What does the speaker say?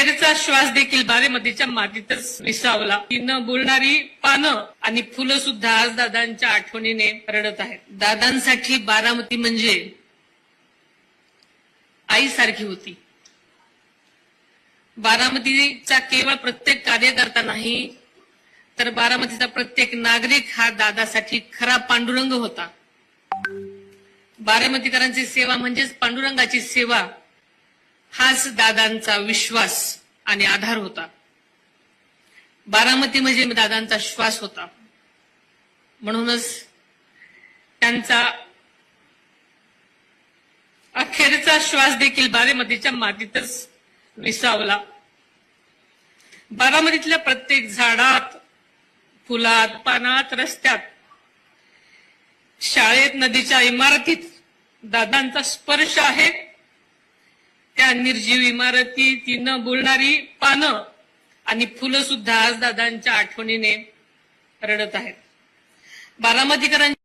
अखेरचा श्वास देखील बारामतीच्या मातीतच विसावला. ती न बोलणारी पानं आणि फुलं सुद्धा आज दादांच्या आठवणीने रडत आहेत. दादांसाठी बारामती म्हणजे आईसारखी होती. बारामतीचा केवळ प्रत्येक कार्यकर्ता नाही, तर बारामतीचा प्रत्येक नागरिक हा दादासाठी खरा पांडुरंग होता. बारामतीकरांची सेवा म्हणजेच पांडुरंगाची सेवा, हाच दादांचा विश्वास आणि आधार होता. बारामती म्हणजे दादांचा श्वास होता. म्हणूनच त्यांचा अखेरचा श्वास देखील बारामतीच्या मातीतच विसावला. बारामतीतल्या प्रत्येक झाडात, फुलात, पानात, रस्त्यात, शाळेत, नदीच्या इमारतीत दादांचा स्पर्श आहे. त्या निर्जीव इमारती, ती न बोलणारी पानं आणि फुलं सुद्धा आज दादांच्या आठवणीने रडत आहेत. बारामतीकरांच्या